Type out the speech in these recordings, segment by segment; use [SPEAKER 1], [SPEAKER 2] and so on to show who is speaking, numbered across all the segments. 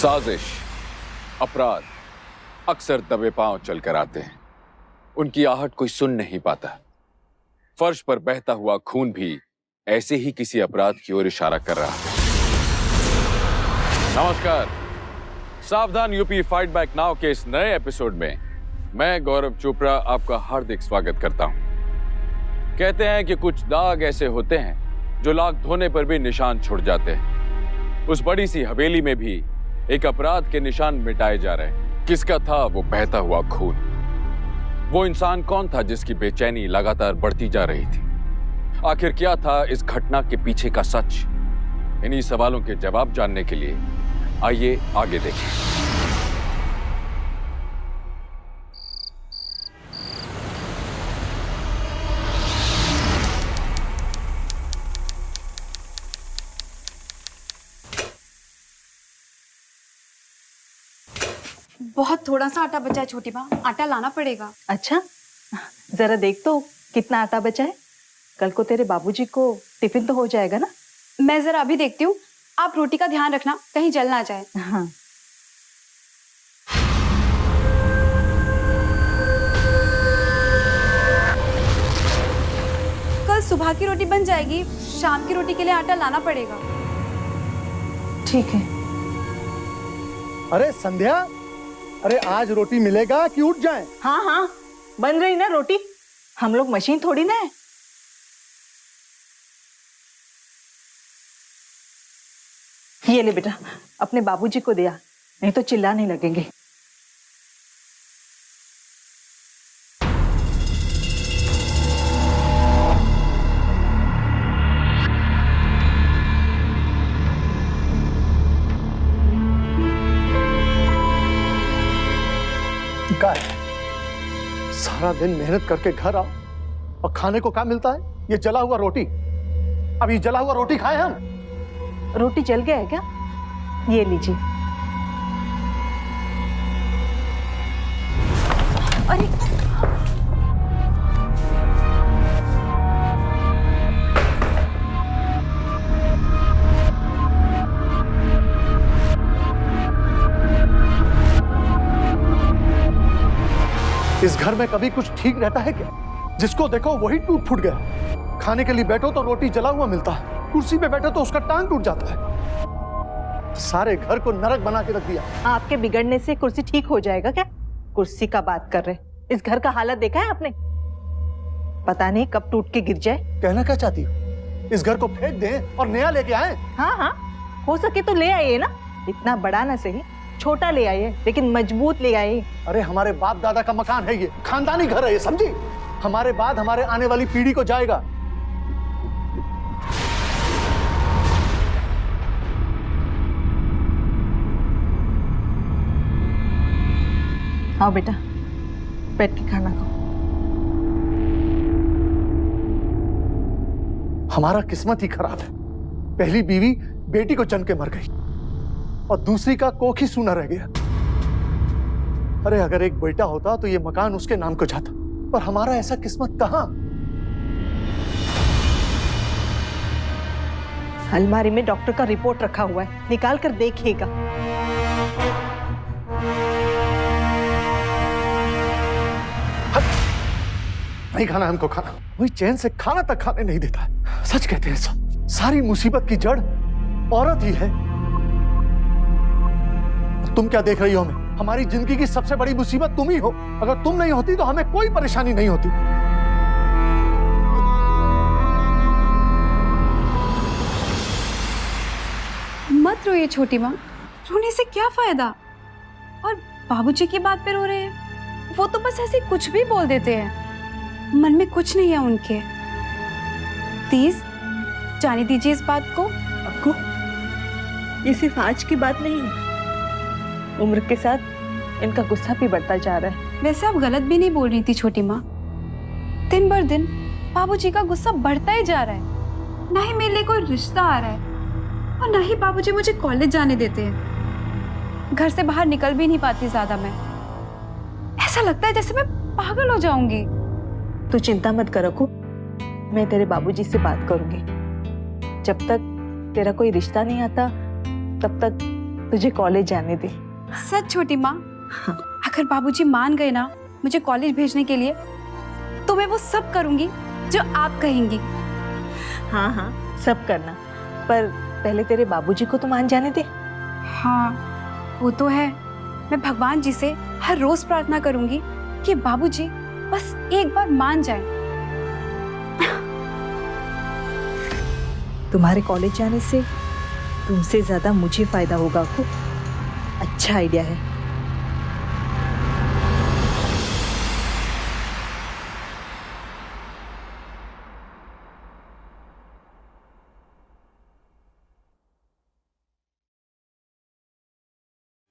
[SPEAKER 1] साजिश, अपराध अक्सर दबे पांव चलकर आते हैं। उनकी आहट कोई सुन नहीं पाता। फर्श पर बहता हुआ खून भी ऐसे ही किसी अपराध की ओर इशारा कर रहा है। नमस्कार, सावधान यूपी फाइट बैक नाउ के इस नए एपिसोड में मैं गौरव चोपड़ा आपका हार्दिक स्वागत करता हूं। कहते हैं कि कुछ दाग ऐसे होते हैं जो लाख धोने पर भी निशान छुट जाते हैं। उस बड़ी सी हवेली में भी एक अपराध के निशान मिटाए जा रहे हैं। किसका था वो बहता हुआ खून? वो इंसान कौन था जिसकी बेचैनी लगातार बढ़ती जा रही थी? आखिर क्या था इस घटना के पीछे का सच? इन्हीं सवालों के जवाब जानने के लिए आइए आगे देखें।
[SPEAKER 2] बहुत थोड़ा सा आटा बचा है छोटी माँ, आटा लाना पड़ेगा।
[SPEAKER 3] अच्छा, जरा देख तो कितना आटा बचा है। कल को तेरे बाबूजी को टिफिन तो हो जाएगा ना।
[SPEAKER 2] मैं जरा अभी देखती हूँ, आप रोटी का ध्यान रखना कहीं जल ना जाए।
[SPEAKER 3] हाँ।
[SPEAKER 2] कल सुबह की रोटी बन जाएगी, शाम की रोटी के लिए आटा लाना पड़ेगा।
[SPEAKER 3] ठीक है।
[SPEAKER 4] अरे संध्या, अरे आज रोटी मिलेगा कि उठ जाए?
[SPEAKER 3] हाँ हाँ, बन रही ना रोटी। हम लोग मशीन थोड़ी ना है। ये ले बेटा, अपने बाबूजी को दिया, नहीं तो चिल्लाने लगेंगे।
[SPEAKER 4] क्या है? सारा दिन मेहनत करके घर आओ और खाने को क्या मिलता है? ये जला हुआ रोटी। अब ये जला हुआ रोटी खाए हम?
[SPEAKER 3] रोटी जल गया है क्या? ये लीजिए।
[SPEAKER 2] अरे
[SPEAKER 4] इस घर में कभी कुछ ठीक रहता है क्या? जिसको देखो वही टूट फूट गया। खाने के लिए बैठो तो रोटी जला हुआ मिलता है, कुर्सी पे बैठो तो उसका टांग टूट जाता है। सारे घर को नरक बना के रख दिया।
[SPEAKER 3] आपके बिगड़ने से कुर्सी ठीक हो जाएगा क्या? कुर्सी का बात कर रहे। इस घर का हालत देखा है आपने? पता नहीं कब टूट के गिर जाए।
[SPEAKER 4] कहना क्या चाहती हो? इस घर को फेंक दें और नया लेके आए?
[SPEAKER 3] हाँ हाँ, हो सके तो ले आइए ना। इतना बड़ा ना सही, छोटा ले आइए, लेकिन मजबूत ले आइए।
[SPEAKER 4] अरे हमारे बाप दादा का मकान है, ये खानदानी घर है, ये समझी? हमारे बाद हमारे आने वाली पीढ़ी को जाएगा।
[SPEAKER 3] आओ बेटा, बैठ के खाना खाओ।
[SPEAKER 4] हमारा किस्मत ही खराब है। पहली बीवी बेटी को जन के मर गई और दूसरी का कोख ही सूना रह गया। अरे अगर एक बेटा होता तो ये मकान उसके नाम को जाता, पर हमारा ऐसा किस्मत कहां।
[SPEAKER 3] अलमारी में डॉक्टर का रिपोर्ट रखा हुआ है, निकाल कर देखिएगा।
[SPEAKER 4] नहीं खाना हमको, खाना वही चैन से खाना तक खाने नहीं देता है। सच कहते हैं सब, सारी मुसीबत की जड़ औरत ही है। तुम क्या देख रही हो हमें? हमारी जिंदगी की सबसे बड़ी मुसीबत तुम ही हो। अगर तुम नहीं होती तो हमें कोई परेशानी नहीं होती।
[SPEAKER 2] मत रोइए छोटी माँ, रोने से क्या फायदा? और बाबूजी की बात पे रो रहे हैं? वो तो बस ऐसे कुछ भी बोल देते हैं, मन में कुछ नहीं है उनके। प्लीज जाने दीजिए इस बात को।
[SPEAKER 3] अक्कू, ये सिर्फ आज की बात नहीं है, उम्र के साथ इनका गुस्सा भी बढ़ता जा रहा है।
[SPEAKER 2] वैसे आप गलत भी नहीं बोल रही थी छोटी माँ। दिन भर दिन बाबूजी का गुस्सा बढ़ता ही जा रहा है। ना ही मेरे लिए कोई रिश्ता आ रहा है और ना ही बाबूजी मुझे कॉलेज जाने देते हैं। घर से बाहर निकल भी नहीं पाती ज्यादा मैं। ऐसा लगता है जैसे मैं पागल हो जाऊंगी।
[SPEAKER 3] तू चिंता मत कर अक्कू, मैं तेरे बाबूजी से बात करूंगी। जब तक तेरा कोई रिश्ता नहीं आता तब तक तुझे कॉलेज जाने दे।
[SPEAKER 2] सच छोटी माँ, अगर बाबूजी मान गए ना मुझे कॉलेज भेजने के लिए, तो मैं वो सब करूंगी जो आप कहेंगी।
[SPEAKER 3] हाँ हाँ, सब करना, पर पहले तेरे बाबूजी को तो मान जाने दे।
[SPEAKER 2] हाँ वो तो है, मैं भगवान जी से हर रोज प्रार्थना करूंगी कि बाबूजी बस एक बार मान जाएं।
[SPEAKER 3] तुम्हारे कॉलेज जाने से तुमसे ज्यादा मुझे फायदा होगा को। अच्छा आइडिया है।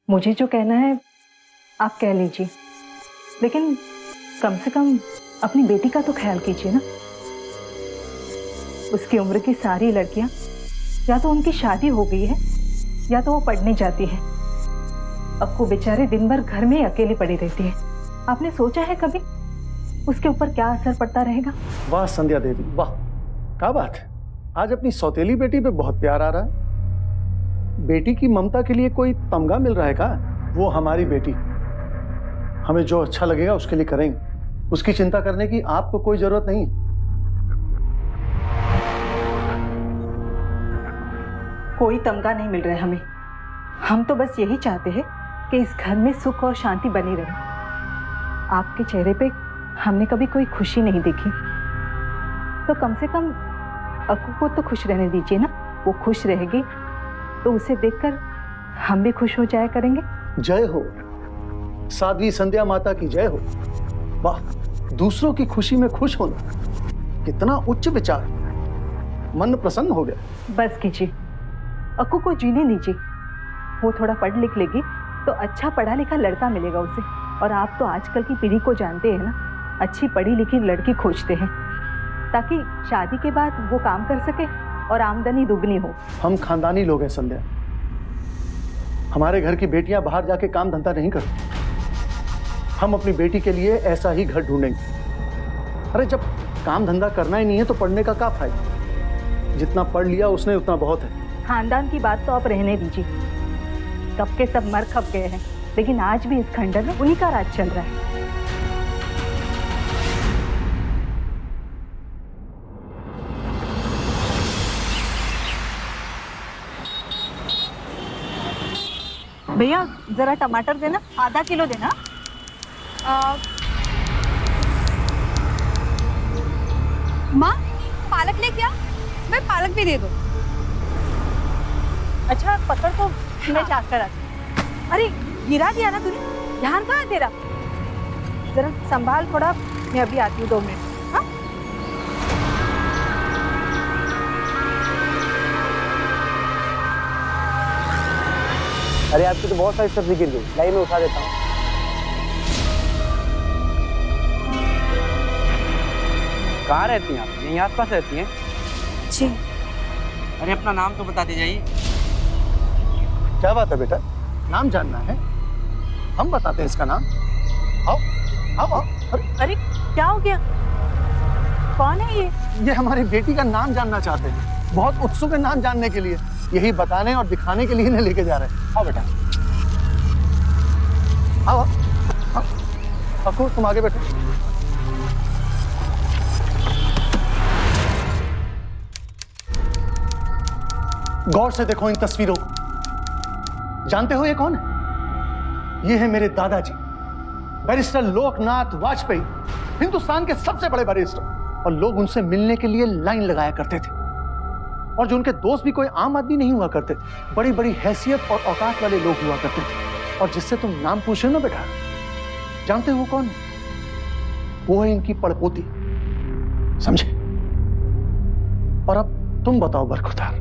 [SPEAKER 3] मुझे जो कहना है आप कह लीजिए, लेकिन कम से कम अपनी बेटी का तो ख्याल कीजिए ना। उसकी उम्र की सारी लड़कियां या तो उनकी शादी हो गई है या तो वो पढ़ने जाती है। अक्कू बेचारे दिन भर घर में ही अकेली पड़ी रहती है। आपने सोचा है कभी उसके ऊपर क्या असर पड़ता रहेगा?
[SPEAKER 4] वाह संध्या देवी, वाह, क्या बात है। आज अपनी सौतेली बेटी पे बहुत प्यार आ रहा है। बेटी की ममता के लिए कोई तमगा मिल रहा है क्या? वो हमारी बेटी, हमें जो अच्छा लगेगा उसके लिए करेंगे। उसकी चिंता करने की आपको कोई जरूरत नहीं।
[SPEAKER 3] कोई तमगा नहीं मिल रहा है हमें। हम तो बस यही चाहते हैं कि इस घर में सुख और शांति बनी रहे। आपके चेहरे पे हमने कभी कोई खुशी नहीं देखी, तो कम से कम अक्कू को तो खुश रहने दीजिए ना। वो खुश रहेगी तो उसे देखकर हम भी खुश हो जाया करेंगे।
[SPEAKER 4] जय हो साध्वी संध्या माता की, जय हो। वाह, दूसरों की खुशी में खुश होना कितना उच्च विचार, मन प्रसन्न हो गया।
[SPEAKER 3] बस कीजिए, अक्कू को जीने दीजिए। वो थोड़ा पढ़ लिख लेगी तो अच्छा पढ़ा लिखा लड़का मिलेगा उसे। और आप तो आजकल की पीढ़ी को जानते हैं ना, अच्छी पढ़ी लिखी लड़की खोजते हैं ताकि शादी के बाद वो काम कर सके और आमदनी दुगनी हो। हम
[SPEAKER 4] खानदानी लोग हैं संध्या, हमारे घर की बेटियां बाहर जाके काम धंधा नहीं करती। हम अपनी बेटी के लिए ऐसा ही घर ढूंढेंगे। अरे जब काम धंधा करना ही नहीं है तो पढ़ने का क्या फायदा? जितना पढ़ लिया उसने उतना बहुत है।
[SPEAKER 3] खानदान की बात तो आप रहने दीजिए, कब के सब मर खप गए हैं, लेकिन आज भी इस खंडर में उन्हीं का राज चल रहा है। भैया जरा टमाटर देना, आधा किलो देना।
[SPEAKER 2] माँ पालक ले क्या? मैं पालक भी दे दो।
[SPEAKER 3] अच्छा पकड़ तो मैं जाकर आती। अरे गिरा दिया ना तूने, ध्यान कहाँ है तेरा? जरा संभाल थोड़ा, मैं अभी आती हूँ 2 मिनट। हाँ
[SPEAKER 5] अरे आपकी तो बहुत सारी सब्जी गिर गई, लाइए मैं उठा देता हूँ। कहाँ रहती हैं आप? यहीं आसपास रहती हैं?
[SPEAKER 2] जी।
[SPEAKER 5] अरे अपना नाम तो बता दीजिए।
[SPEAKER 4] क्या बात है बेटा, नाम जानना है? हम बताते हैं इसका नाम। आओ आओ आओ।
[SPEAKER 3] अरे क्या हो गया? कौन है
[SPEAKER 4] ये हमारी बेटी का नाम जानना चाहते हैं, बहुत उत्सुक है नाम जानने के लिए। यही बताने और दिखाने के लिए इन्हें लेके जा रहे हैं। आओ बेटा, आओ आओ। अक्कू तुम आगे बैठो। गौर से देखो इन तस्वीरों को। जानते हो ये कौन है? ये है मेरे दादाजी, बैरिस्टर लोकनाथ वाजपेयी, हिंदुस्तान के सबसे बड़े बैरिस्टर। और लोग उनसे मिलने के लिए लाइन लगाया करते थे। और जो उनके दोस्त भी कोई आम आदमी नहीं हुआ करते, बड़ी बड़ी हैसियत और औकात वाले लोग हुआ करते थे। और जिससे तुम नाम पूछ रहे हो ना बेटा, जानते हो कौन? वो है इनकी पड़पोती, समझे? और अब तुम बताओ बरखुदार,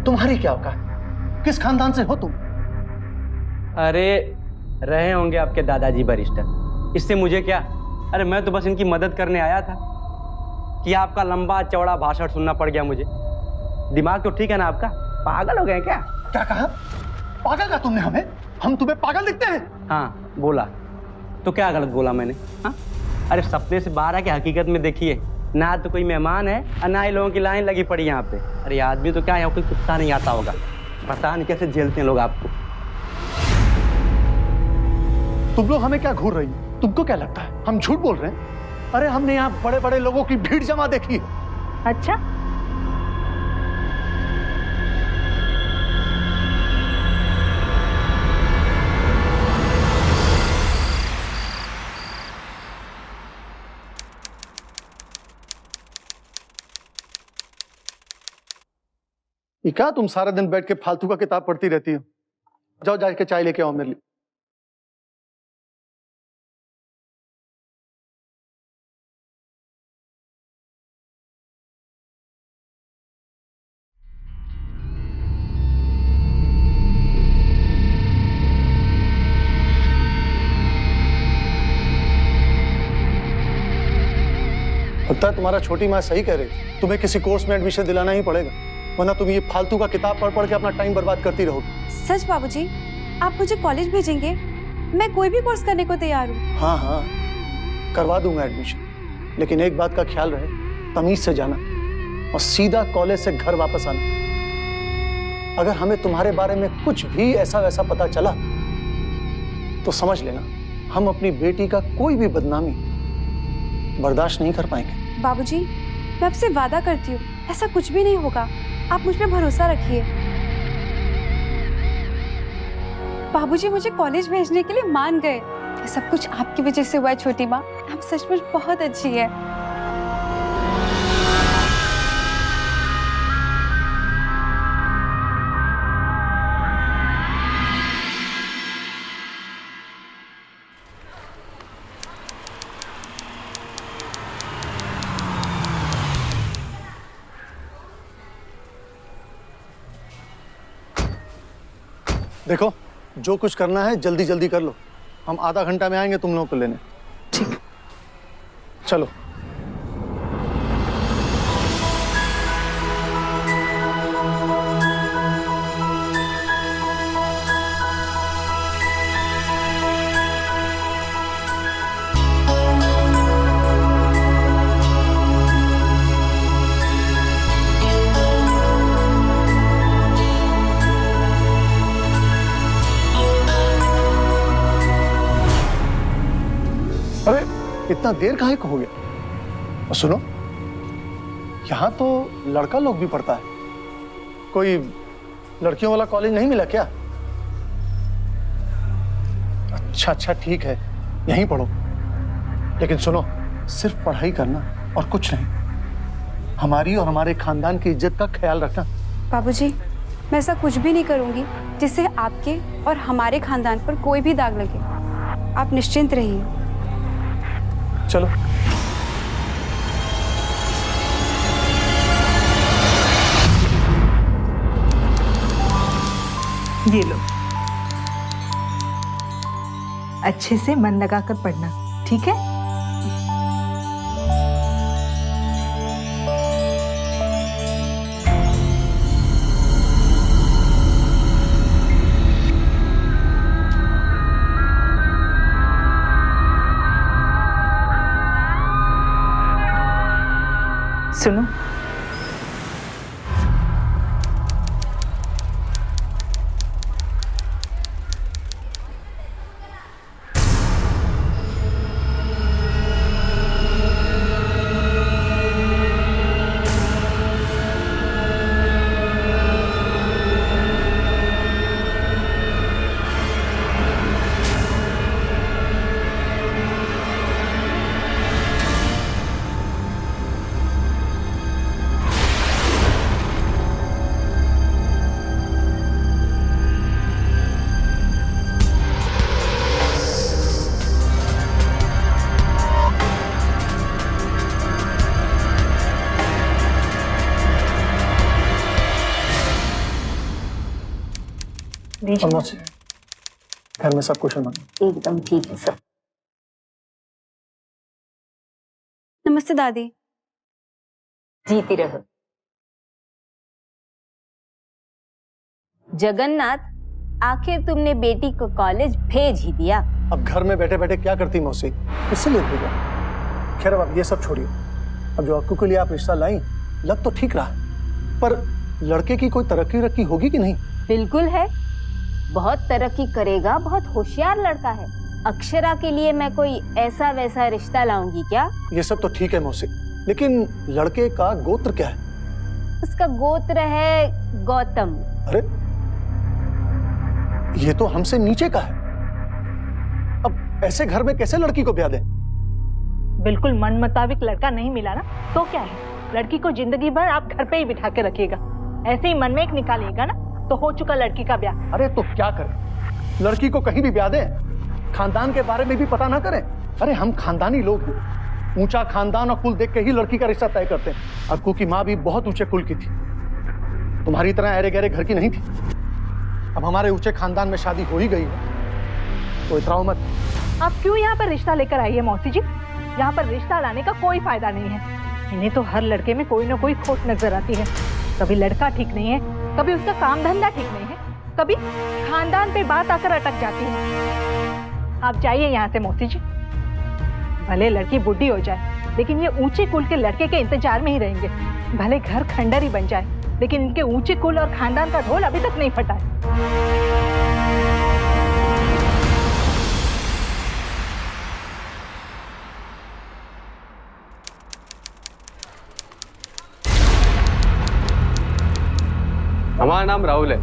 [SPEAKER 4] तुम्हारी क्या औकात? किस खानदान से हो तुम?
[SPEAKER 5] अरे रहे होंगे आपके दादाजी बैरिस्टर, इससे मुझे क्या? अरे मैं तो बस इनकी मदद करने आया था कि आपका लंबा चौड़ा भाषण सुनना पड़ गया मुझे। दिमाग तो ठीक है ना आपका? पागल हो गए क्या?
[SPEAKER 4] क्या कहा? पागल का तुमने हमें? हम तुम्हें पागल दिखते हैं?
[SPEAKER 5] हाँ बोला तो क्या गलत बोला मैंने? हाँ अरे सपने से बाहर आके हकीकत में देखिए, ना तो कोई मेहमान है और ना ही लोगों की लाइन लगी पड़ी यहाँ पे। अरे आदमी तो क्या है, कोई कुत्ता नहीं आता होगा। पता नहीं कैसे झेलते हैं लोग आपको।
[SPEAKER 4] तुम लोग हमें क्या घूर रही हो? तुमको क्या लगता है हम झूठ बोल रहे हैं? अरे हमने यहाँ बड़े बड़े लोगों की भीड़ जमा देखी है।
[SPEAKER 3] अच्छा,
[SPEAKER 4] ये क्या तुम सारा दिन बैठ के फालतू का किताब पढ़ती रहती हो? जाओ जाके चाय लेके आओ मेरे लिए। लगता है तुम्हारा छोटी माँ सही कह रही थी, तुम्हें किसी कोर्स में एडमिशन दिलाना ही पड़ेगा, वरना तुम ये फालतू का किताब पढ़ पढ़ के अपना टाइम बर्बाद करती रहोगी।
[SPEAKER 2] सच बाबूजी, आप मुझे कॉलेज भेजेंगे? मैं कोई भी कोर्स करने को तैयार हूँ।
[SPEAKER 4] हाँ हाँ, करवा दूंगा एडमिशन, लेकिन एक बात का ख्याल रहे, तमीज से जाना और सीधा कॉलेज से घर वापस आना। अगर हमें तुम्हारे बारे में कुछ भी ऐसा वैसा पता चला तो समझ लेना हम अपनी बेटी का कोई भी बदनामी बर्दाश्त नहीं कर पाएंगे।
[SPEAKER 2] बाबूजी, मैं आपसे वादा करती हूँ ऐसा कुछ भी नहीं होगा, आप मुझ पे भरोसा रखिए। बाबूजी मुझे कॉलेज भेजने के लिए मान गए। सब कुछ आपकी वजह से हुआ है छोटी माँ, आप सचमुच बहुत अच्छी है।
[SPEAKER 4] देखो, जो कुछ करना है जल्दी जल्दी कर लो, हम आधा घंटा में आएंगे तुम लोगों को लेने।
[SPEAKER 3] ठीक।
[SPEAKER 4] चलो। अरे इतना देर काहे को हो गया? और सुनो, यहाँ तो लड़का लोग भी पढ़ता है, कोई लड़कियों वाला कॉलेज नहीं मिला क्या? अच्छा अच्छा ठीक है, यहीं पढ़ो, लेकिन सुनो, सिर्फ पढ़ाई करना और कुछ नहीं। हमारी और हमारे खानदान की इज्जत का ख्याल रखना।
[SPEAKER 2] बाबूजी, मैं ऐसा कुछ भी नहीं करूंगी जिससे आपके और हमारे खानदान पर कोई भी दाग लगे। आप निश्चिंत रहिए।
[SPEAKER 4] चलो।
[SPEAKER 3] ये लो, अच्छे से मन लगाकर पढ़ना, ठीक है? सुनो,
[SPEAKER 4] और मौसी, घर में सब कुशल मंगल?
[SPEAKER 3] एकदम ठीक है सब।
[SPEAKER 2] नमस्ते दादी।
[SPEAKER 6] जीती रहो। जगन्नाथ, आखिर तुमने बेटी को कॉलेज भेज ही दिया।
[SPEAKER 4] अब घर में बैठे बैठे क्या करती मौसी, इसलिए भेजा। खैर अब ये सब छोड़िए, अब जो अक्कू के लिए आप रिश्ता लाई, लग तो ठीक रहा, पर लड़के की कोई तरक्की होगी कि नहीं?
[SPEAKER 6] बिल्कुल है, बहुत तरक्की करेगा, बहुत होशियार लड़का है। अक्षरा के लिए मैं कोई ऐसा वैसा रिश्ता लाऊंगी क्या?
[SPEAKER 4] ये सब तो ठीक है मौसी, लेकिन लड़के का गोत्र क्या है?
[SPEAKER 6] उसका गोत्र है गौतम।
[SPEAKER 4] अरे ये तो हमसे नीचे का है। अब ऐसे घर में कैसे लड़की को ब्याह दें?
[SPEAKER 3] बिल्कुल मन मुताबिक लड़का नहीं मिला ना तो क्या है, लड़की को जिंदगी भर आप घर पे ही बिठा के रखिएगा। ऐसे ही मन में एक निकालिएगा ना तो हो चुका लड़की का ब्याह।
[SPEAKER 4] अरे तो क्या करें, लड़की को कहीं भी ब्याह दें, खानदान के बारे में भी पता ना करें? अरे हम खानदानी लोग हैं, ऊंचा खानदान और कुल देख के ही लड़की का रिश्ता तय करते हैं। अक्कू की माँ भी बहुत ऊंचे कुल की थी, तुम्हारी तरह अरे गहरे घर की नहीं थी। अब हमारे ऊंचे खानदान में शादी हो ही गई है तो इतराओ मत।
[SPEAKER 3] आप क्यों यहाँ पर रिश्ता लेकर आई है मौसी जी? यहाँ पर रिश्ता लाने का कोई फायदा नहीं है। इन्हें तो हर लड़के में कोई ना कोई खोट नजर आती है। कभी लड़का ठीक नहीं है, कभी उसका काम धंधा ठीक नहीं है, कभी खानदान पे बात आकर अटक जाती है। आप जाइए यहाँ से मौसी जी। भले लड़की बुढ़ी हो जाए लेकिन ये ऊंचे कुल के लड़के के इंतजार में ही रहेंगे। भले घर खंडर ही बन जाए लेकिन इनके ऊंचे कुल और खानदान का ढोल अभी तक नहीं फटा है।
[SPEAKER 5] हमारा नाम राहुल है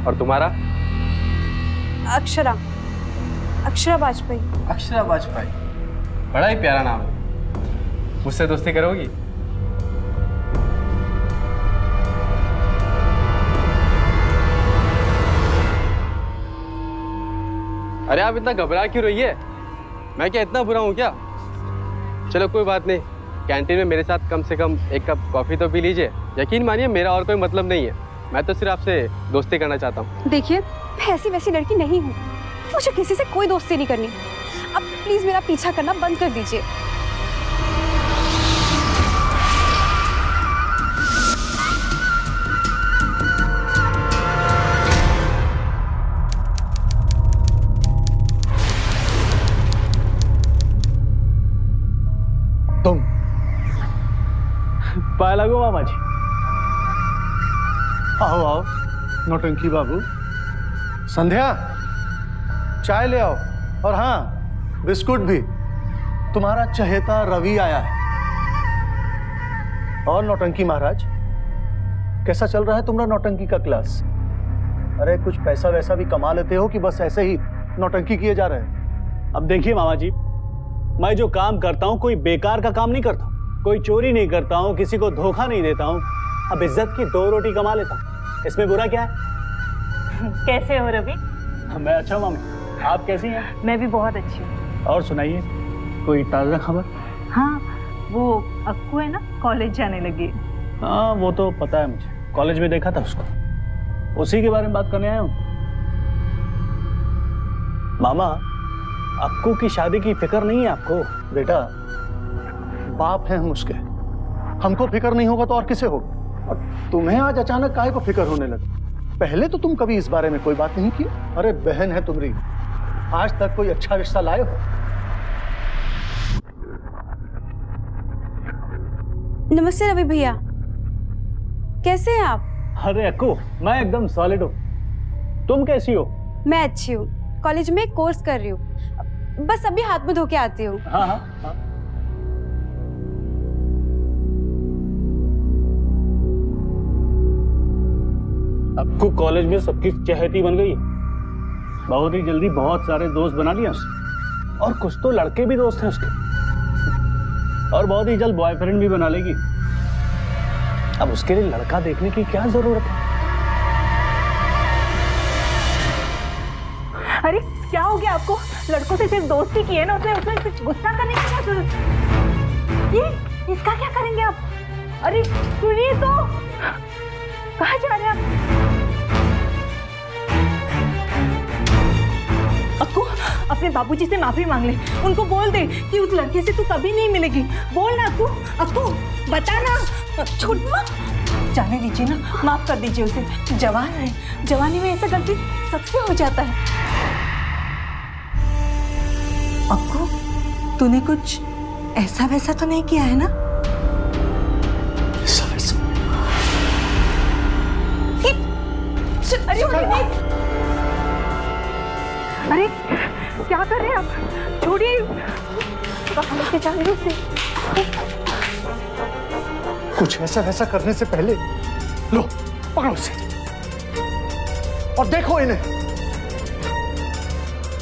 [SPEAKER 5] और तुम्हारा?
[SPEAKER 2] अक्षरा, अक्षरा वाजपेयी।
[SPEAKER 5] अक्षरा वाजपेयी, बड़ा ही प्यारा नाम है। मुझसे दोस्ती करोगी? अरे आप इतना घबरा क्यों रही है? मैं क्या इतना बुरा हूँ क्या? चलो कोई बात नहीं, कैंटीन में मेरे साथ कम से कम एक कप कॉफी तो पी लीजिए। यकीन मानिए मेरा और कोई मतलब नहीं है, मैं तो सिर्फ आपसे दोस्ती करना चाहता हूँ।
[SPEAKER 2] देखिए मैं ऐसी वैसी लड़की नहीं हूँ, मुझे किसी से कोई दोस्ती नहीं करनी। अब प्लीज मेरा पीछा करना बंद कर दीजिए।
[SPEAKER 4] तुम
[SPEAKER 5] पाया लगो मामा जी।
[SPEAKER 4] आओ आओ नौटंकी बाबू। संध्या चाय ले आओ, और हाँ बिस्कुट भी। तुम्हारा चहेता रवि आया है। और नौटंकी महाराज, कैसा चल रहा है तुम्हारा नौटंकी का क्लास? अरे कुछ पैसा वैसा भी कमा लेते हो कि बस ऐसे ही नौटंकी किए जा रहे हैं?
[SPEAKER 7] अब देखिए मामा जी, मैं जो काम करता हूँ कोई बेकार का काम नहीं करता हूँ, कोई चोरी नहीं करता हूँ, किसी को धोखा नहीं देता हूँ। अब इज्जत की 2 रोटी कमा लेता हूँ, इसमें बुरा क्या है?
[SPEAKER 3] कैसे हो रवि?
[SPEAKER 7] मैं अच्छा मामी, आप कैसी हैं?
[SPEAKER 3] मैं भी बहुत अच्छी हूँ।
[SPEAKER 7] और सुनाइए, कोई ताज़ा खबर?
[SPEAKER 3] हाँ वो अक्कू है ना, कॉलेज जाने लगी।
[SPEAKER 7] हाँ वो तो पता है मुझे, कॉलेज में देखा था उसको, उसी के बारे में बात करने आया हूँ। मामा, अक्कू की शादी की फिक्र नहीं है आपको?
[SPEAKER 4] बेटा बाप हैं हम उसके, हमको फिक्र नहीं होगा तो और किसे होगा? और तुम्हें आज अचानक काहे को फिक्र होने लगा? पहले तो तुम कभी इस बारे में कोई बात नहीं की। अरे बहन है तुम्हारी, आज तक कोई अच्छा रिश्ता लाए हो?
[SPEAKER 2] नमस्ते रवि भैया, कैसे हैं आप?
[SPEAKER 7] अरे अक्कू, मैं एकदम सॉलिड हूँ, तुम कैसी हो?
[SPEAKER 2] मैं अच्छी हूँ, कॉलेज में कोर्स कर रही हूँ, बस अभी हाथ में धो के आती हूँ।
[SPEAKER 7] हाँ हाँ हाँ। अक्कू कॉलेज में सबकी चहेती बन गई है, बहुत ही जल्दी बहुत सारे दोस्त बना लिया उसने, और कुछ तो लड़के भी दोस्त हैं उसके, और बहुत ही जल्द बॉयफ्रेंड भी बना लेगी। अब उसके लिए लड़का देखने की क्या जरूरत है?
[SPEAKER 3] अरे क्या हो गया आपको? लड़कों से सिर्फ दोस्ती की है ना, उसमें कुछ गुस्सा करने की क्या जरूरत है? ये इसका क्या करेंगे आप? अरे सुनिए तो, कहाँ जा रहे हैं आप? अक्कू अपने बाबूजी से माफी मांग ले, उनको बोल दे कि उस लड़के से तू कभी नहीं मिलेगी। बोल ना अक्कू, अक्कू बता ना। छोड़ मत, जाने दीजिए ना, माफ कर दीजिए उसे, जवान है, जवानी में ऐसा गलती सबसे हो जाता है। अक्कू तूने कुछ ऐसा वैसा तो नहीं किया है ना? ऐसा वैसा? बचाइए उसे।
[SPEAKER 4] कुछ ऐसा वैसा करने से पहले लो पकड़ो उसे और देखो इन्हें,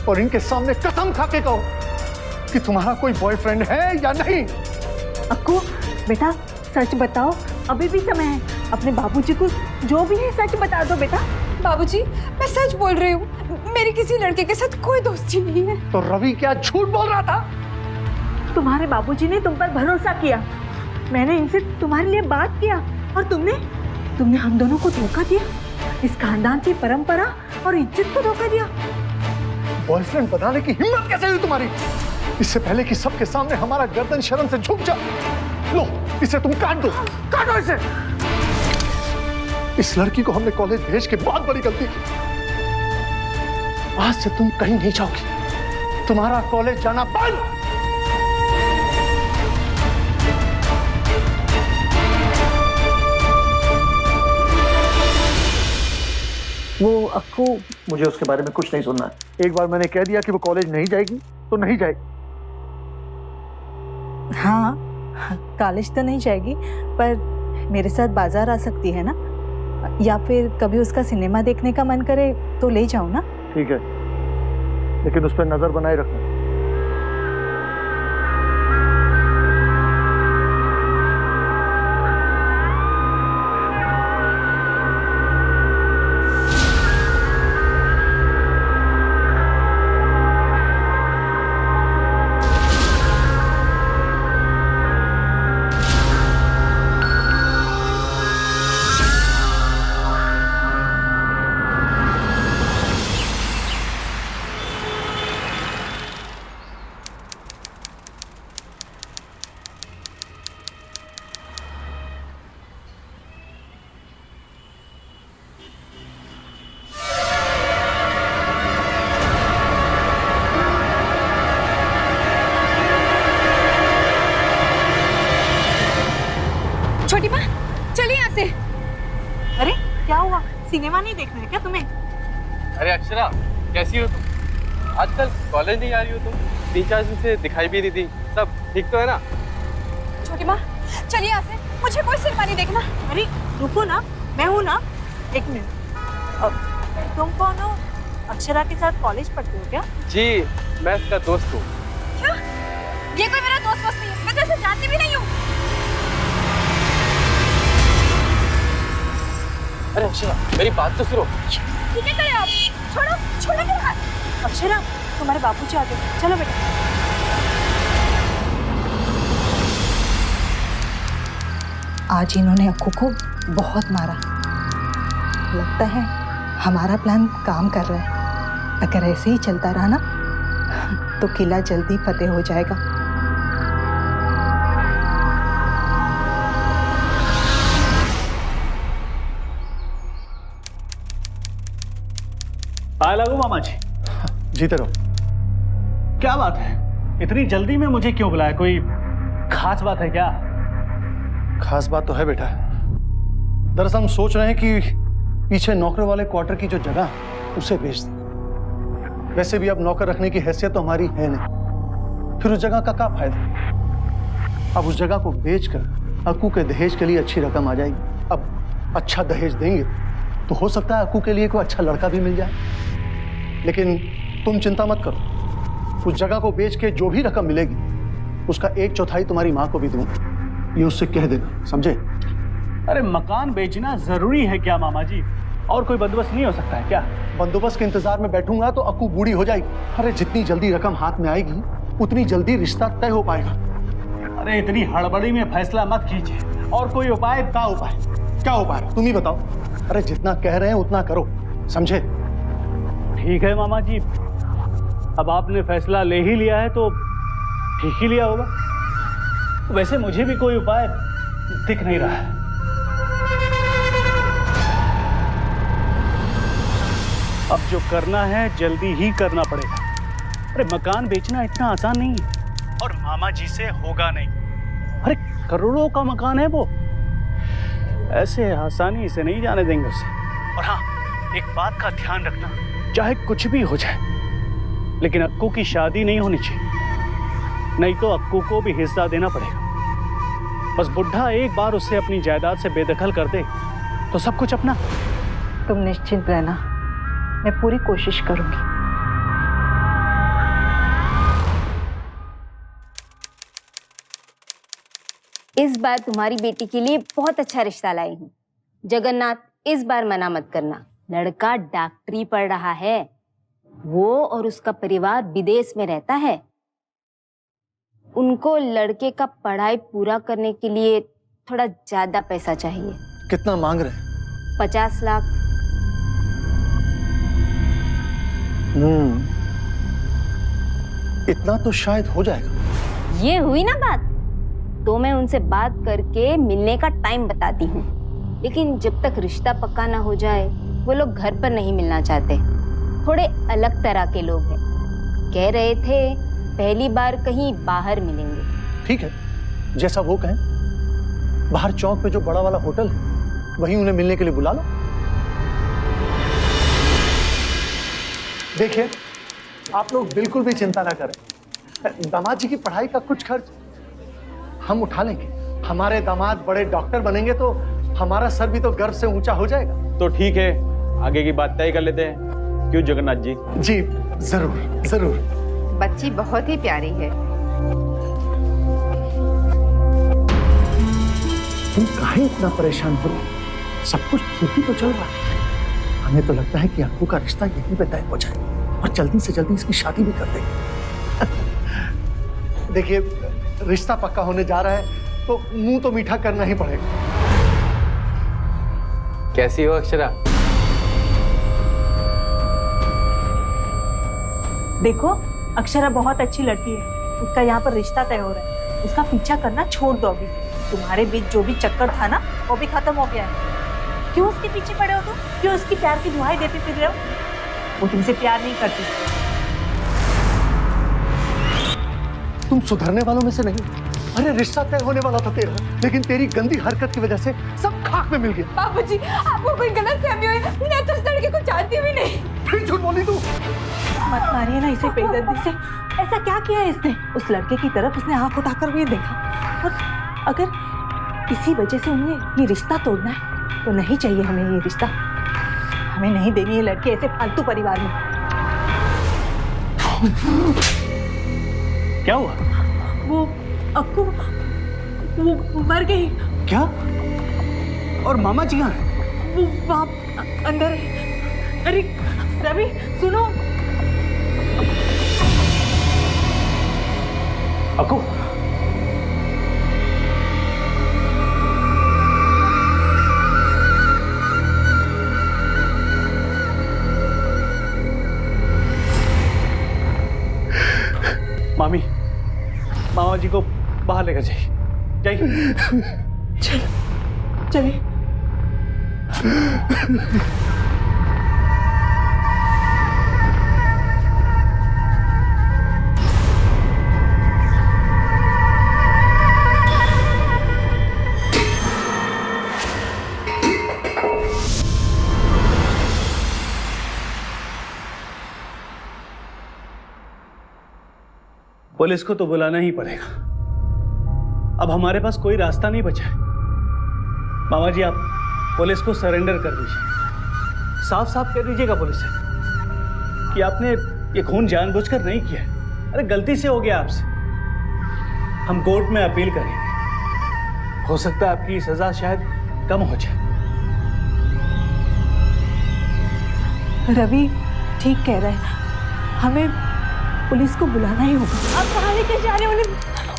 [SPEAKER 4] और इनके सामने कसम खा के कहो कि तुम्हारा कोई बॉयफ्रेंड है या नहीं।
[SPEAKER 3] अक्कू बेटा सच बताओ, अभी भी समय है। अपने बाबूजी को जो भी है सच बता दो बेटा।
[SPEAKER 2] बाबूजी मैं सच बोल रही हूँ, मेरी किसी लड़के के साथ कोई दोस्ती नहीं है।
[SPEAKER 4] तो रवि क्या झूठ बोल रहा था?
[SPEAKER 3] तुम्हारे बाबूजी ने तुम पर भरोसा किया, मैंने इनसे तुम्हारे लिए बात किया और तुमने हम दोनों को धोखा दिया, इस खानदान की परंपरा और इज्जत को धोखा दिया।
[SPEAKER 4] बॉयफ्रेंड बनाने की हिम्मत कैसे हुई तुम्हारी? इससे पहले कि सबके सामने हमारा गर्दन शर्म से झुक जा, लो इसे तुम काट दो, काटो इसे। इस लड़की को हमने कॉलेज भेज के बहुत बड़ी गलती की। आज से तुम कहीं नहीं जाओगी, तुम्हारा कॉलेज जाना बंद।
[SPEAKER 3] वो अक्कू,
[SPEAKER 4] मुझे उसके बारे में कुछ नहीं सुनना है। एक बार मैंने कह दिया कि वो कॉलेज नहीं जाएगी तो नहीं जाएगी।
[SPEAKER 3] हाँ कॉलेज तो नहीं जाएगी, पर मेरे साथ बाजार आ सकती है ना, या फिर कभी उसका सिनेमा देखने का मन करे तो ले जाऊं ना।
[SPEAKER 4] ठीक है, लेकिन उस पर नजर बनाए रखना।
[SPEAKER 2] छोटी माँ चलिए यहाँ से।
[SPEAKER 3] अरे क्या हुआ, सिनेमा नहीं देखना है क्या तुम्हें?
[SPEAKER 5] अरे अक्षरा कैसी हो तुम? आजकल कॉलेज नहीं आ रही हो तुम, 3-4 दिन से दिखाई भी नहीं दी। सब ठीक तो है ना?
[SPEAKER 2] छोटी माँ चलिए यहाँ से, मुझे कोई सिनेमा नहीं देखना।
[SPEAKER 3] अरे रुको ना, मैं हूँ ना। एक मिनट, तुम कौन हो? अक्षरा के साथ कॉलेज पढ़ते हो क्या?
[SPEAKER 5] जी मैं इसका दोस्त हूँ।
[SPEAKER 2] क्या? ये कोई मेरा दोस्त वस्त नहीं है, मैं तो इसे जानती भी नहीं हूँ।
[SPEAKER 5] अरे अक्षरा मेरी बात तो सुनो।
[SPEAKER 2] ठीक है करे आप, छोड़ो छोड़ो मेरा हाथ।
[SPEAKER 3] अक्षरा तुम्हारे बाबूजी आ गए, चलो बेटा। आज इन्होंने अक्कू को बहुत मारा, लगता है हमारा प्लान काम कर रहा है। अगर ऐसे ही चलता रहा ना तो किला जल्दी फतेह हो जाएगा।
[SPEAKER 7] आए लागू मामा जी।
[SPEAKER 4] जीते रहो।
[SPEAKER 7] क्या बात है, इतनी जल्दी में मुझे क्यों बुलाया? कोई खास बात है क्या?
[SPEAKER 4] खास बात तो है बेटा। दरअसल हम सोच रहे हैं कि पीछे नौकर वाले क्वार्टर की जो जगह उसे बेच दें। वैसे भी अब नौकर रखने की हैसियत तो हमारी है नहीं, फिर उस जगह का क्या फायदा। अब उस जगह को बेचकर अक्कू के दहेज के लिए अच्छी रकम आ जाएगी। अब अच्छा दहेज देंगे तो हो सकता है अक्कू के लिए कोई अच्छा लड़का भी मिल जाए। लेकिन तुम चिंता मत करो, उस जगह को बेच के जो भी रकम मिलेगी उसका 1/4 तुम्हारी माँ को भी दूंगा, ये उससे कह देना, समझे?
[SPEAKER 7] अरे मकान बेचना जरूरी है क्या मामा जी? और कोई बंदोबस्त नहीं हो सकता है क्या?
[SPEAKER 4] बंदोबस्त के इंतजार में बैठूंगा तो अक्कू बूढ़ी हो जाएगी। अरे जितनी जल्दी रकम हाथ में आएगी उतनी जल्दी रिश्ता तय हो पाएगा।
[SPEAKER 7] अरे इतनी हड़बड़ी में फैसला मत कीजिए। और कोई उपाय?
[SPEAKER 4] क्या उपाय? क्या उपाय तुम ही बताओ। अरे जितना कह रहे हैं उतना करो, समझे?
[SPEAKER 7] ठीक है मामा जी, अब आपने फैसला ले ही लिया है तो ठीक ही लिया होगा। वैसे मुझे भी कोई उपाय दिख नहीं रहा है। अब जो करना है जल्दी ही करना पड़ेगा। अरे मकान बेचना इतना आसान नहीं है और मामा जी से होगा नहीं। अरे करोड़ों का मकान है वो, ऐसे आसानी से नहीं जाने देंगे उसे। और हाँ, एक बात का ध्यान रखना, चाहे कुछ भी हो जाए लेकिन अक्कू की शादी नहीं होनी चाहिए। नहीं तो अक्कू को भी हिस्सा देना पड़ेगा। बस बुढ़ा एक बार उससे अपनी जायदाद से बेदखल कर दे तो सब कुछ अपना।
[SPEAKER 3] तुम निश्चिंत रहना, मैं पूरी कोशिश करूंगी।
[SPEAKER 6] इस बार तुम्हारी बेटी के लिए बहुत अच्छा रिश्ता लाई हूँ। जगन्नाथ, इस बार मना मत करना। लड़का डॉक्टरी पढ़ रहा है। वो और उसका परिवार विदेश में रहता है। उनको लड़के का पढ़ाई पूरा करने के लिए थोड़ा ज्यादा पैसा चाहिए।
[SPEAKER 4] कितना मांग रहे हैं?
[SPEAKER 6] 50 लाख।
[SPEAKER 4] इतना तो शायद हो जाएगा।
[SPEAKER 6] ये हुई ना बात, तो मैं उनसे बात करके मिलने का टाइम बताती हूँ। लेकिन जब तक रिश्ता पक्का ना हो जाए, वो लोग घर पर नहीं मिलना चाहते। थोड़े अलग तरह के लोग हैं। कह रहे थे पहली बार कहीं बाहर मिलेंगे।
[SPEAKER 4] ठीक है, जैसा वो कहें। बाहर चौक पे जो बड़ा वाला होटल है, वहीं उन्हें मिलने के लिए बुला लो। देखिए, आप लोग बिल्कुल भी चिंता ना करें। दामाद जी की पढ़ाई का कुछ खर्च हम उठा लेंगे। हमारे दामाद बड़े डॉक्टर बनेंगे तो हमारा सर भी तो गर्व से ऊंचा हो जाएगा।
[SPEAKER 5] तो ठीक है, आगे की बात तय कर लेते हैं। क्यों जगन्नाथ जी?
[SPEAKER 4] जी जरूर जरूर।
[SPEAKER 8] बच्ची बहुत ही प्यारी है।
[SPEAKER 4] तुम काहे इतना परेशान हो? सब कुछ ठीक ही तो चल रहा है। हमें तो लगता है कि अक्कू का रिश्ता यहीं पे तय हो जाए और जल्दी से जल्दी इसकी शादी भी कर देंगे। देखिए, रिश्ता पक्का होने जा रहा है तो मुंह तो मीठा करना ही पड़ेगा।
[SPEAKER 5] कैसी हो अक्षरा?
[SPEAKER 3] देखो, अक्षरा बहुत अच्छी लड़की है। उसका यहाँ पर रिश्ता तय हो रहा है। उसका पीछा करना छोड़ दो अभी। तुम्हारे बीच जो भी चक्कर था ना, वो भी खत्म हो गया है। क्यों उसके पीछे पड़े हो तुम? क्यों उसकी प्यार की दुआएं देते फिर रहे हो? वो तुमसे प्यार नहीं करती।
[SPEAKER 4] तुम सुधरने वालों में से नहीं। अरे रिश्ता तय होने वाला था तेरा, लेकिन तेरी गंदी हरकत की वजह से सब खाक में मिल गया।
[SPEAKER 2] बाबूजी, आपको कोई गलतफहमी हुई? मैं तो उस लड़के को जानती भी नहीं।
[SPEAKER 4] फिर झूठ बोली तू।
[SPEAKER 3] मत मारिए ना इसे बेदर्दी से। ऐसा क्या किया है इसने? उस लड़के की तरफ उसने आंख उठाकर भी देखा। और अगर इसी वजह से उन्हें ये रिश्ता तोड़ना है तो नहीं चाहिए हमें ये रिश्ता। हमें नहीं देनी ये लड़की ऐसे फालतू परिवार में।
[SPEAKER 7] क्या हुआ?
[SPEAKER 3] वो अक्कू, वो मर गई।
[SPEAKER 7] क्या? और मामा जी कहाँ हैं?
[SPEAKER 3] वो वहाँ अंदर है। अरे रवि सुनो।
[SPEAKER 7] अक्कू, मामी, मामा जी को बाहर लेकर जाइए।
[SPEAKER 3] चलिए।
[SPEAKER 7] पुलिस को तो बुलाना ही पड़ेगा। अब हमारे पास कोई रास्ता नहीं बचा है। मामा जी, आप पुलिस को सरेंडर कर दीजिए। साफ साफ कह दीजिएगा पुलिस से कि आपने ये खून जानबूझकर नहीं किया। अरे गलती से हो गया आपसे। हम कोर्ट में अपील करेंगे। हो सकता है आपकी सजा शायद कम हो जाए।
[SPEAKER 3] रवि ठीक कह रहा है। हमें पुलिस को बुलाना ही होगा। आप कहाँ लेके जा रहे हैं?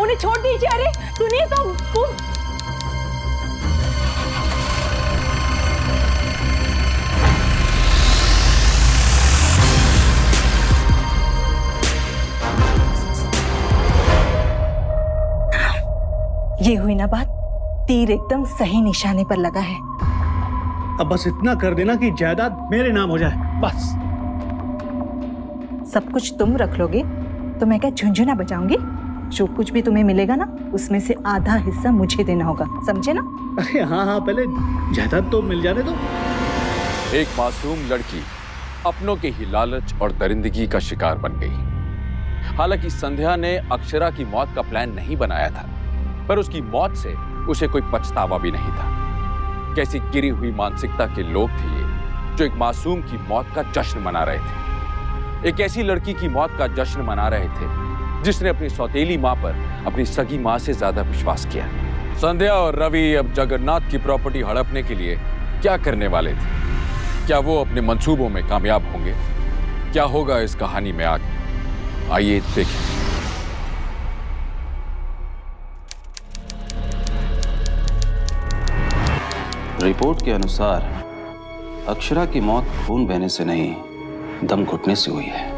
[SPEAKER 3] उन्हें छोड़ दीजिए। अरे सुनिए तो। ये हुई ना बात। तीर एकदम सही निशाने पर लगा है।
[SPEAKER 7] अब बस इतना कर देना कि जायदाद मेरे नाम हो जाए, बस।
[SPEAKER 3] सब कुछ तुम रख लोगे तो मैं क्या झुंझुना बजाऊंगी? जो कुछ भी तुम्हें मिलेगा ना, उसमें से आधा हिस्सा मुझे देना होगा, समझे ना?
[SPEAKER 7] अरे हाँ, पहले जायदाद तो मिल जाने दो।
[SPEAKER 1] एक मासूम लड़की अपनों के ही लालच और दरिंदगी का शिकार बन गई। हालांकि संध्या ने अक्षरा की मौत का प्लान नहीं बनाया था, पर उसकी मौत से उसे कोई पछतावा भी नहीं था। कैसी गिरी हुई मानसिकता के लोग थे ये, जो एक मासूम की मौत का जश्न मना रहे थे। एक ऐसी लड़की की मौत का जश्न मना रहे थे जिसने अपनी सौतेली मां पर अपनी सगी मां से ज्यादा विश्वास किया। संध्या और रवि अब जगन्नाथ की प्रॉपर्टी हड़पने के लिए क्या करने वाले थे? क्या वो अपने मंसूबों में कामयाब होंगे? क्या होगा इस कहानी में आगे? आइए देखें।
[SPEAKER 9] रिपोर्ट के अनुसार अक्षरा की मौत खून बहने से नहीं, दम घुटने से हुई है।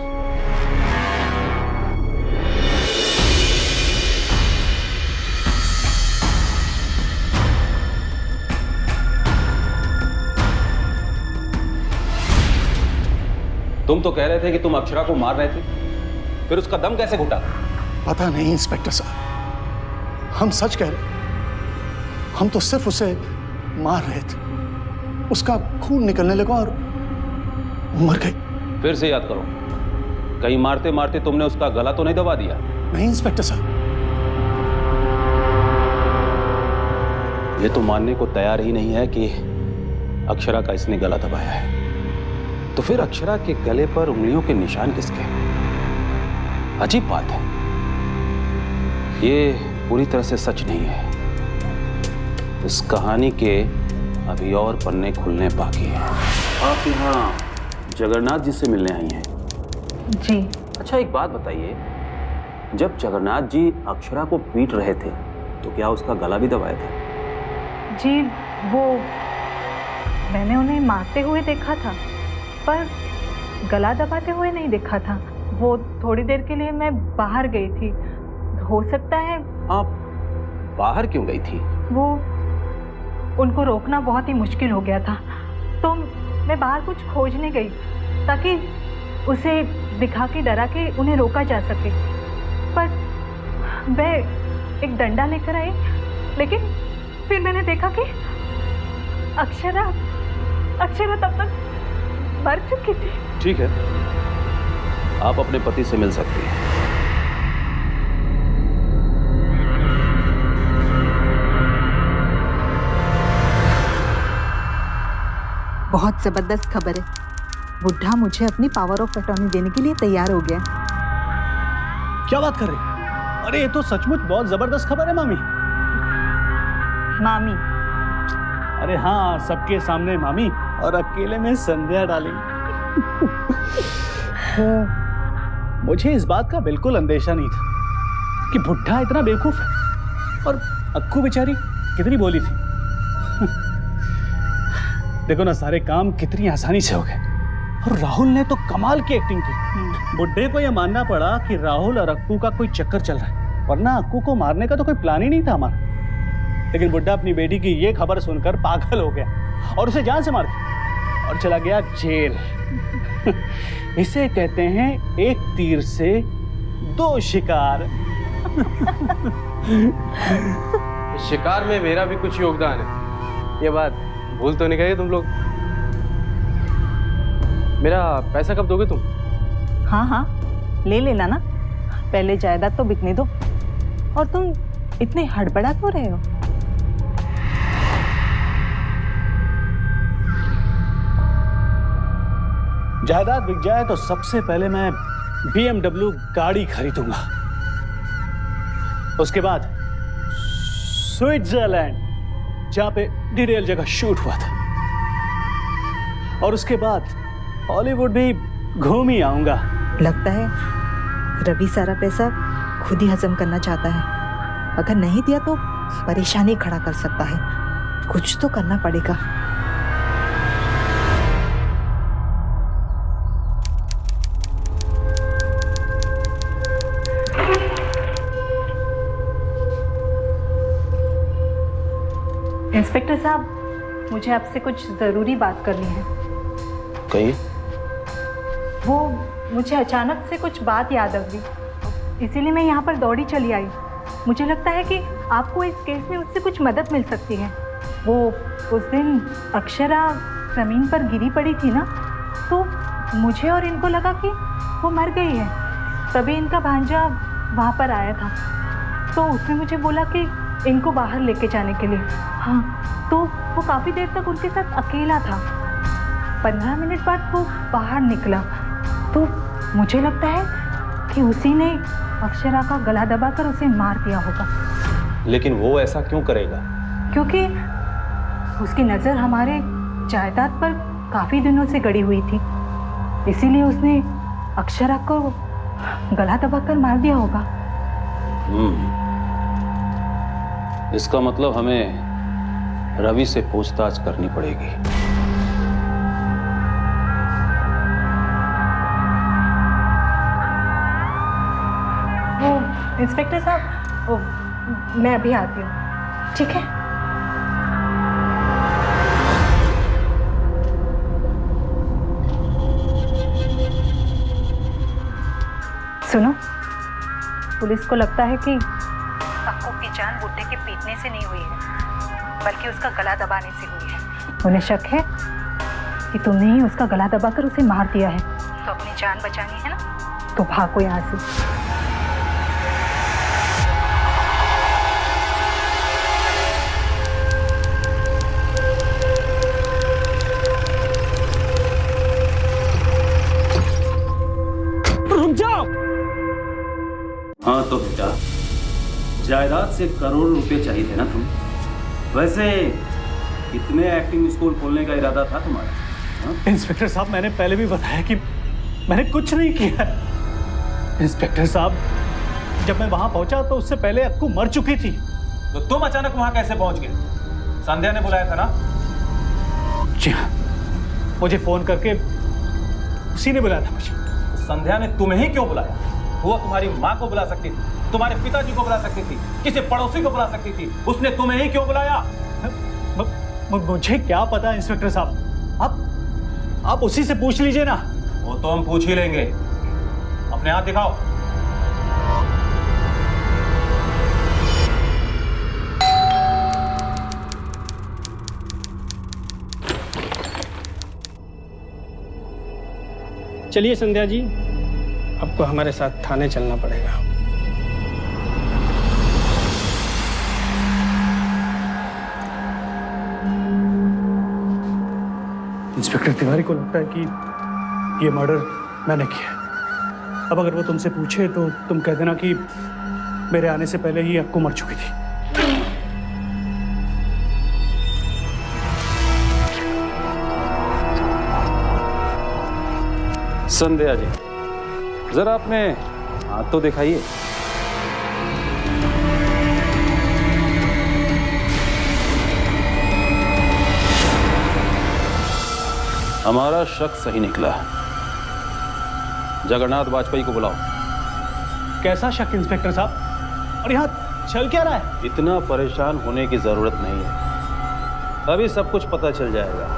[SPEAKER 9] तुम तो कह रहे थे कि तुम अक्षरा को मार रहे थे, फिर उसका दम कैसे घुटा?
[SPEAKER 4] पता नहीं इंस्पेक्टर साहब, हम सच कह रहे। हम तो सिर्फ उसे मार रहे थे, उसका खून निकलने लगा और मर गई।
[SPEAKER 9] फिर से याद करो, कहीं मारते मारते तुमने उसका गला तो नहीं दबा दिया?
[SPEAKER 4] नहीं इंस्पेक्टर साहब।
[SPEAKER 9] ये तो मानने को तैयार ही नहीं है कि अक्षरा का इसने गला दबाया है। तो फिर अक्षरा के गले पर उंगलियों के निशान किसके? अजीब बात है, ये पूरी तरह से सच नहीं है। इस कहानी के अभी और पन्ने खुलने बाकी हैं। आप यहाँ जगन्नाथ जी से मिलने आई हैं?
[SPEAKER 3] जी।
[SPEAKER 9] अच्छा एक बात बताइए, जब जगन्नाथ जी अक्षरा को पीट रहे थे तो क्या उसका गला भी दबाया था?
[SPEAKER 3] जी, वो मैंने उन्हें मारते हुए देखा था, पर गला दबाते हुए नहीं देखा था। वो थोड़ी देर के लिए मैं बाहर गई थी, हो सकता है।
[SPEAKER 9] आप बाहर क्यों गई थी?
[SPEAKER 3] वो उनको रोकना बहुत ही मुश्किल हो गया था, तो मैं बाहर कुछ खोजने गई ताकि उसे दिखा के डरा के उन्हें रोका जा सके। पर मैं एक डंडा लेकर आई, लेकिन फिर मैंने देखा कि अक्षरा तब तक मर चुकी थी।
[SPEAKER 9] ठीक है, आप अपने पति से मिल सकती हैं।
[SPEAKER 3] बहुत जबरदस्त खबर है, बुढ़ा मुझे अपनी पावर ऑफ अटॉर्नी देने के लिए तैयार हो गया।
[SPEAKER 7] क्या बात कर रही है? अरे ये तो सचमुच बहुत जबरदस्त खबर है मामी।
[SPEAKER 3] मामी?
[SPEAKER 7] अरे हाँ, सबके सामने मामी और अकेले में संध्या डाली। मुझे इस बात का बिल्कुल अंदेशा नहीं था कि बुढ़ा इतना बेवकूफ है, और अक्कू बेचारी कितनी बोली थी। देखो ना, सारे काम कितनी आसानी से हो गए, और राहुल ने तो कमाल की एक्टिंग की। बुढ़े को यह मानना पड़ा कि राहुल और अक्कू का कोई चक्कर चल रहा है, वरना अक्कू को मारने का तो कोई प्लान ही नहीं था हमारा। लेकिन बुड्ढा अपनी बेटी की ये खबर सुनकर पागल हो गया और उसे जान से मार दिया और चला गया जेल। इसे कहते हैं एक तीर से दो शिकार।
[SPEAKER 5] शिकार में मेरा भी कुछ योगदान है, ये बात भूल तो नहीं गए तुम लोग। मेरा पैसा कब दोगे तुम?
[SPEAKER 3] हाँ, ले लेना ना, पहले जायदाद तो बिकने दो। और तुम इतने हड़बड़ा क्यों रहे हो?
[SPEAKER 7] जायदाद बिक जाए तो सबसे पहले मैं BMW गाड़ी खरीदूंगा, उसके बाद स्विट्जरलैंड जहां पे डिटेल जगह शूट हुआ था, और उसके बाद हॉलीवुड भी घूम ही आऊंगा।
[SPEAKER 3] लगता है रवि सारा पैसा खुद ही हजम करना चाहता है। अगर नहीं दिया तो परेशानी खड़ा कर सकता है। कुछ तो करना पड़ेगा। इंस्पेक्टर साहब, मुझे आपसे कुछ ज़रूरी बात करनी है।
[SPEAKER 9] कहिए।
[SPEAKER 3] वो मुझे अचानक से कुछ बात याद आ गई, इसीलिए मैं यहाँ पर दौड़ी चली आई। मुझे लगता है कि आपको इस केस में उससे कुछ मदद मिल सकती है। वो उस दिन अक्षरा ज़मीन पर गिरी पड़ी थी ना, तो मुझे और इनको लगा कि वो मर गई है, तभी इनका भांजा वहाँ पर आया था, तो उसने मुझे बोला कि इनको बाहर लेके जाने के लिए। हाँ, तो वो काफ़ी देर तक उनके साथ अकेला था। 15 मिनट बाद वो बाहर निकला, तो मुझे लगता है कि उसी ने अक्षरा का गला दबाकर उसे मार दिया होगा।
[SPEAKER 9] लेकिन वो ऐसा क्यों करेगा?
[SPEAKER 3] क्योंकि उसकी नज़र हमारे जायदाद पर काफ़ी दिनों से गड़ी हुई थी, इसीलिए उसने अक्षरा को गला दबाकर मार दिया होगा।
[SPEAKER 9] इसका मतलब हमें रवि से पूछताछ करनी पड़ेगी।
[SPEAKER 3] वो इंस्पेक्टर साहब, मैं अभी आती हूँ, ठीक है? सुनो, पुलिस को लगता है कि अक्कू की जान बुड्ढे के पीटने से नहीं हुई है, बल्कि उसका गला दबाने से हुई है। उन्हें शक है कि तुमने ही उसका गला दबाकर उसे मार दिया है। तो अपनी जान बचानी है ना, तो भागो यहाँ से।
[SPEAKER 9] हाँ तो बेटा, जायदाद से करोड़ रुपए चाहिए थे ना तुम? वैसे कितने एक्टिंग स्कूल खोलने का इरादा था तुम्हारा? हाँ?
[SPEAKER 7] इंस्पेक्टर साहब, मैंने पहले भी बताया कि मैंने कुछ नहीं किया। इंस्पेक्टर साहब, जब मैं वहां पहुंचा तो उससे पहले अक्कू मर चुकी थी।
[SPEAKER 9] तो तुम अचानक वहां कैसे पहुंच गए? संध्या ने बुलाया था ना?
[SPEAKER 7] जी हाँ, मुझे फोन करके उसी ने बुलाया था मुझे।
[SPEAKER 9] संध्या ने तुम्हें ही क्यों बुलाया? वो तुम्हारी माँ को बुला सकती थी, तुम्हारे पिताजी को बुला सकती थी, किसी पड़ोसी को बुला सकती थी, उसने तुम्हें ही क्यों बुलाया?
[SPEAKER 7] मुझे क्या पता इंस्पेक्टर साहब, आप उसी से पूछ लीजिए ना।
[SPEAKER 9] वो तो हम पूछ ही लेंगे। अपने हाथ दिखाओ।
[SPEAKER 10] चलिए संध्या जी, आपको हमारे साथ थाने चलना पड़ेगा।
[SPEAKER 7] इंस्पेक्टर तिवारी को लगता है कि ये मर्डर मैंने किया है। अब अगर वो तुमसे पूछे तो तुम कह देना कि मेरे आने से पहले ही अक्कू मर चुकी थी।
[SPEAKER 9] संध्या जी, जरा अपने हाथ तो दिखाइए। हमारा शक सही निकला। जगन्नाथ वाजपेयी को बुलाओ।
[SPEAKER 7] कैसा शक इंस्पेक्टर साहब? और यहाँ चल क्या रहा है?
[SPEAKER 9] इतना परेशान होने की जरूरत नहीं है, अभी सब कुछ पता चल जाएगा।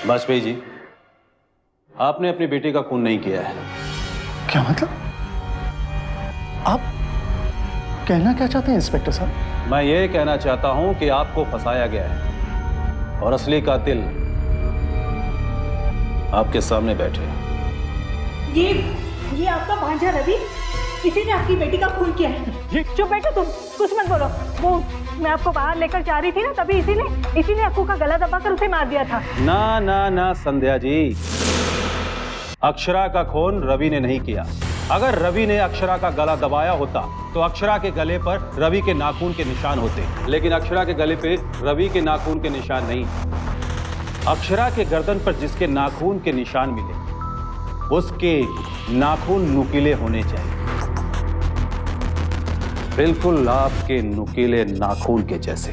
[SPEAKER 9] वाजपेयी जी, आपने अपनी बेटी का खून नहीं किया है।
[SPEAKER 4] क्या मतलब? आप कहना क्या चाहते हैं इंस्पेक्टर साहब?
[SPEAKER 9] मैं ये कहना चाहता हूं कि आपको फंसाया गया है और असली कातिल आपके सामने बैठे।
[SPEAKER 3] ये आपका भांजा रवि, इसी ने आपकी बेटी का खून किया है। चुप बैठो तुम, कुछ मत बोलो। वो मैं आपको बाहर लेकर जा रही थी ना, तभी इसी ने अक्कू का गला दबाकर उसे मार दिया था।
[SPEAKER 9] ना ना ना संध्या जी, अक्षरा का खून रवि ने नहीं किया। अगर रवि ने अक्षरा का गला दबाया होता तो अक्षरा के गले पर रवि के नाखून के निशान होते, लेकिन अक्षरा के गले पे रवि के नाखून के निशान नहीं। अक्षरा के गर्दन पर जिसके नाखून के निशान मिले, उसके नाखून नुकीले होने चाहिए, बिल्कुल आपके नुकीले नाखून के जैसे।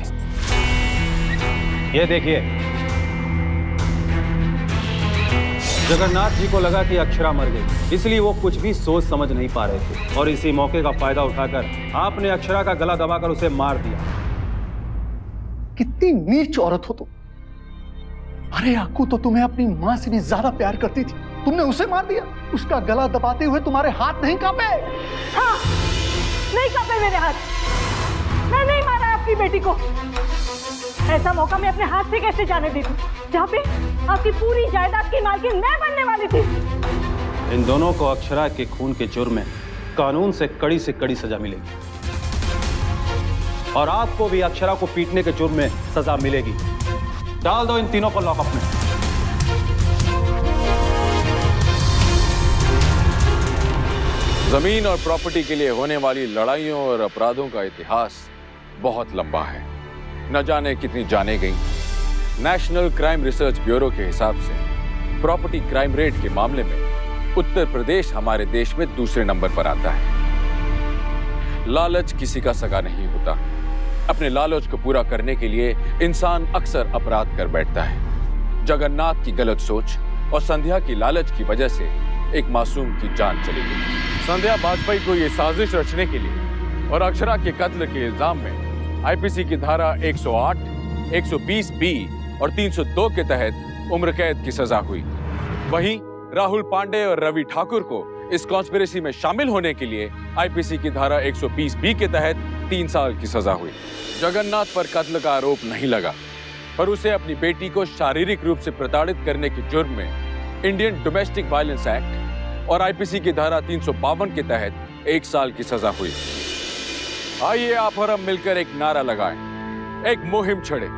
[SPEAKER 9] ये देखिए, जगन्नाथ जी को लगा कि अक्षरा मर गई, इसलिए वो कुछ भी सोच समझ नहीं पा रहे थे और इसी मौके का फायदा उठाकर आपने अक्षरा का गला दबाकर उसे मार दिया।
[SPEAKER 4] कितनी नीच औरत हो तुम! अरे अक्कू तो तुम्हें अपनी मां से भी ज्यादा प्यार करती थी, तुमने उसे मार दिया। उसका गला दबाते हुए तुम्हारे हाथ नहीं कांपे?
[SPEAKER 3] हाँ, नहीं कांपे मेरे हाथ। मैं नहीं मारा आपकी बेटी को। ऐसा मौका मैं अपने हाथ से कैसे जाने देती, जहाँ पे आपकी पूरी जायदाद की मालकिन मैं बनने वाली थी।
[SPEAKER 9] इन दोनों को अक्षरा के खून के जुर्म में कानून से कड़ी सजा मिलेगी और आपको भी अक्षरा को पीटने के जुर्म में सजा मिलेगी। डाल दो इन तीनों को लॉकअप में।
[SPEAKER 1] जमीन और प्रॉपर्टी के लिए होने वाली लड़ाइयों और अपराधों का इतिहास बहुत लंबा है, न जाने कितनी जाने गई। नेशनल क्राइम रिसर्च ब्यूरो के हिसाब से प्रॉपर्टी क्राइम रेट के मामले में उत्तर प्रदेश हमारे देश में दूसरे नंबर पर आता है। लालच किसी का सगा नहीं होता। अपने लालच को पूरा करने के लिए इंसान अक्सर अपराध कर बैठता है। जगन्नाथ की गलत सोच और संध्या की लालच की वजह से एक मासूम की जान चली गई। संध्या वाजपेयी को यह साजिश रचने के लिए और अक्षरा के कत्ल के इल्जाम में आईपीसी की धारा 108, 120 बी और 302 के तहत उम्र कैद की सजा हुई। वहीं राहुल पांडे और रवि ठाकुर को इस कॉन्स्पिरेसी में शामिल होने के लिए आईपीसी की धारा 120 बी के तहत 3 साल की सजा हुई। जगन्नाथ पर कत्ल का आरोप नहीं लगा, पर उसे अपनी बेटी को शारीरिक रूप से प्रताड़ित करने के जुर्म में इंडियन डोमेस्टिक वायलेंस एक्ट और आईपीसी की धारा 352 के तहत 1 साल की सजा हुई। आइए आप और हम मिलकर एक नारा लगाएं, एक मुहिम छेड़े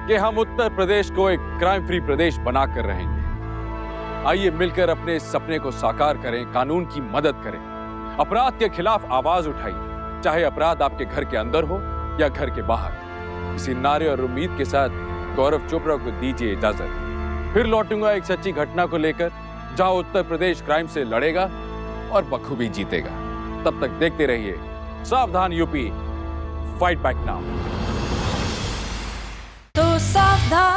[SPEAKER 1] कि हम उत्तर प्रदेश को एक क्राइम फ्री प्रदेश बनाकर रहेंगे। आइए मिलकर अपने इस सपने को साकार करें, कानून की मदद करें, अपराध के खिलाफ आवाज उठाइए, चाहे अपराध आपके घर के अंदर हो या घर के बाहर। इसी नारे और उम्मीद के साथ गौरव चोपड़ा को दीजिए इजाजत। फिर लौटूंगा एक सच्ची घटना को लेकर, जहां उत्तर प्रदेश क्राइम से लड़ेगा और बखूबी जीतेगा। तब तक देखते रहिए सावधान यूपी, फाइट बैक नाउ।
[SPEAKER 2] तो सावधान